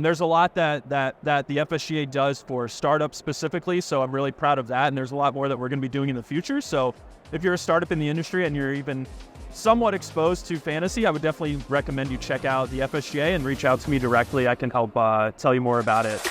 There's a lot that the FSGA does for startups specifically, so I'm really proud of that, and there's a lot more that we're going to be doing in the future. So if you're a startup in the industry and you're even somewhat exposed to fantasy, I would definitely recommend you check out the FSGA and reach out to me directly. I can help tell you more about it.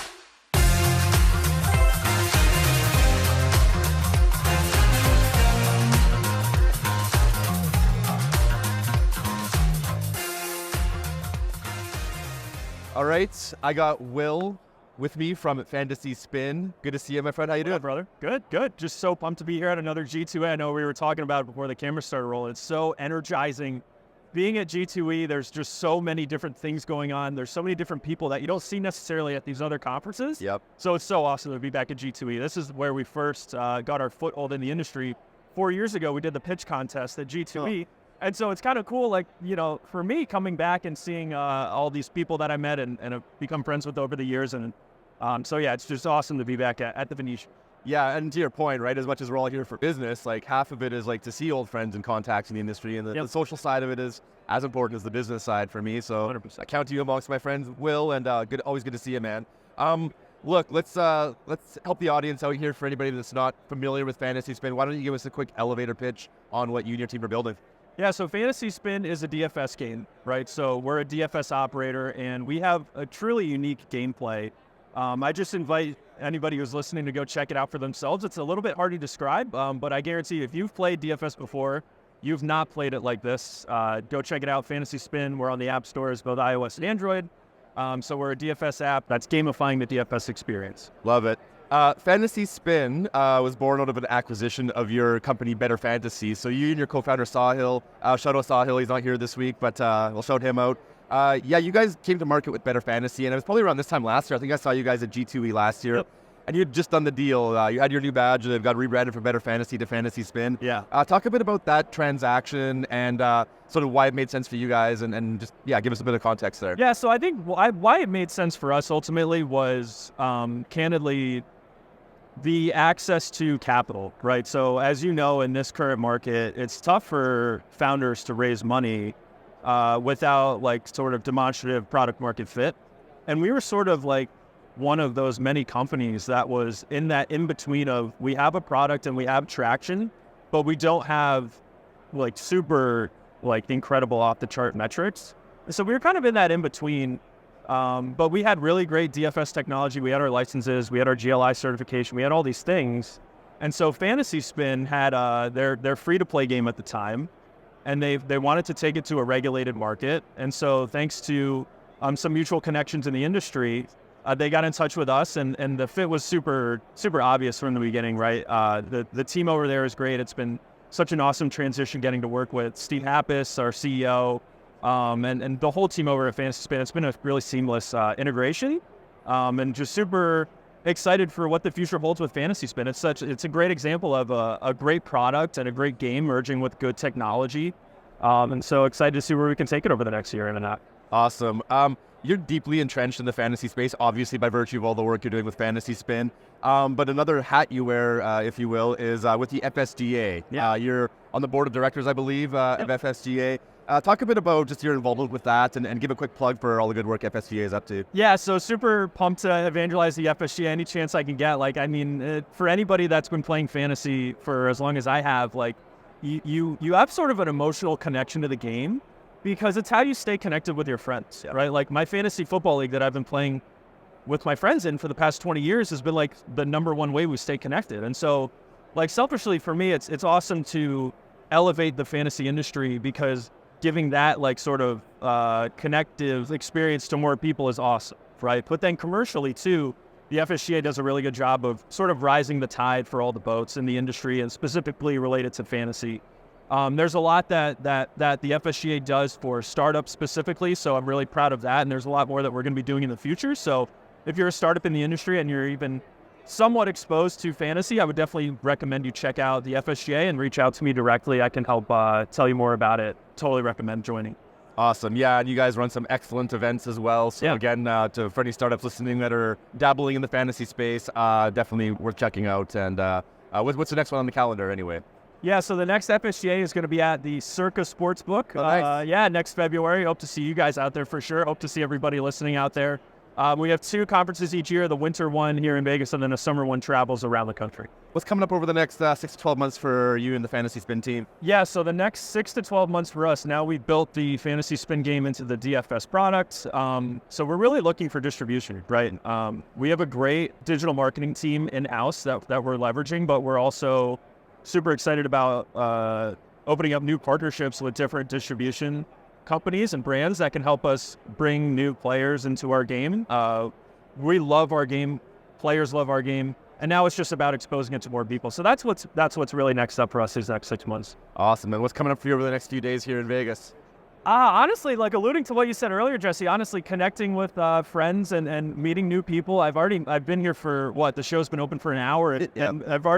All right, I got Will with me from FantasySpin. Good to see you, my friend. How you doing, brother? Good. Just so pumped to be here at another G2E. I know we were talking about it before the camera started rolling. It's so energizing. Being at G2E, there's just so many different things going on. There's so many different people that you don't see necessarily at these other conferences. Yep. So it's so awesome to be back at G2E. This is where we first got our foothold in the industry. 4 years ago, we did the pitch contest at G2E. Oh. And so it's kind of cool, like, you know, for me coming back and seeing all these people that I met and have become friends with over the years. And so, yeah, it's just awesome to be back at the Venetian. Yeah, and to your point, right, as much as we're all here for business, like half of it is like to see old friends and contacts in the industry. And the social side of it is as important as the business side for me. So 100%. I count you amongst my friends, Will, and always good to see you, man. Look, let's help the audience out here for anybody that's not familiar with FantasySpin. Why don't you give us a quick elevator pitch on what you and your team are building? Yeah, so FantasySpin is a DFS game, right? So we're a DFS operator, and we have a truly unique gameplay. I just invite anybody who's listening to go check it out for themselves. It's a little bit hard to describe, but I guarantee you, if you've played DFS before, you've not played it like this. Go check it out, FantasySpin. We're on the App Stores, both iOS and Android. So we're a DFS app that's gamifying the DFS experience. Love it. FantasySpin was born out of an acquisition of your company, BettorFantasy. So you and your co-founder, Sahil, shout out Sahil, he's not here this week, but we'll shout him out. Yeah, you guys came to market with BettorFantasy, and it was probably around this time last year. I think I saw you guys at G2E last year. Yep. And you had just done the deal. You had your new badge, and it got rebranded from BettorFantasy to FantasySpin. Yeah. Talk a bit about that transaction and sort of why it made sense for you guys, and just, yeah, give us a bit of context there. Yeah, so I think why it made sense for us ultimately was, candidly, the access to capital, right? So as you know, in this current market, it's tough for founders to raise money without like sort of demonstrative product market fit. And we were sort of like one of those many companies that was in that in-between of we have a product and we have traction, but we don't have like super like incredible off the chart metrics. So we were kind of in that in-between. But we had really great DFS technology. We had our licenses, we had our GLI certification, we had all these things. And so FantasySpin had their free-to-play game at the time, and they wanted to take it to a regulated market. And so thanks to some mutual connections in the industry, they got in touch with us, and the fit was super obvious from the beginning, right? The team over there is great. It's been such an awesome transition getting to work with Steve Happis, our CEO, and the whole team over at FantasySpin. It's been a really seamless integration, and just super excited for what the future holds with FantasySpin. It's a great example of a great product and a great game merging with good technology, and so excited to see where we can take it over the next year and a half. Awesome. You're deeply entrenched in the fantasy space, obviously by virtue of all the work you're doing with FantasySpin. But another hat you wear, if you will, is with the FSGA. Yeah. You're on the board of directors, I believe, of FSGA. Talk a bit about just your involvement with that and give a quick plug for all the good work FSGA is up to. Yeah, so super pumped to evangelize the FSGA any chance I can get. Like, I mean, for anybody that's been playing fantasy for as long as I have, like, you have sort of an emotional connection to the game because it's how you stay connected with your friends, right? Like, my fantasy football league that I've been playing with my friends in for the past 20 years has been, like, the number one way we stay connected. And so, like, selfishly for me, it's awesome to elevate the fantasy industry because giving that like sort of connective experience to more people is awesome, right? But then commercially too, the FSGA does a really good job of sort of rising the tide for all the boats in the industry and specifically related to fantasy. There's a lot that the FSGA does for startups specifically, so I'm really proud of that, and there's a lot more that we're going to be doing in the future. So if you're a startup in the industry and you're even somewhat exposed to fantasy, I would definitely recommend you check out the FSGA and reach out to me directly. I can help tell you more about it. Totally recommend joining. Awesome. Yeah, and you guys run some excellent events as well. So again, for any startups listening that are dabbling in the fantasy space, definitely worth checking out. And what's the next one on the calendar anyway? Yeah, so the next FSGA is going to be at the Circa Sportsbook. Oh, nice. Yeah, next February. Hope to see you guys out there for sure. Hope to see everybody listening out there. We have 2 conferences each year, the winter one here in Vegas and then a summer one travels around the country. What's coming up over the next 6 to 12 months for you and the FantasySpin team? Yeah, so the next 6 to 12 months for us, now we've built the FantasySpin game into the DFS product. So we're really looking for distribution, right? We have a great digital marketing team in-house that we're leveraging, but we're also super excited about opening up new partnerships with different distribution companies and brands that can help us bring new players into our game. We love our game, players love our game, and now it's just about exposing it to more people. So that's what's really next up for us these next 6 months. Awesome. And what's coming up for you over the next few days here in Vegas? Honestly, like alluding to what you said earlier, Jesse, honestly connecting with friends and meeting new people. I've been here for the show's been open for an hour and I've already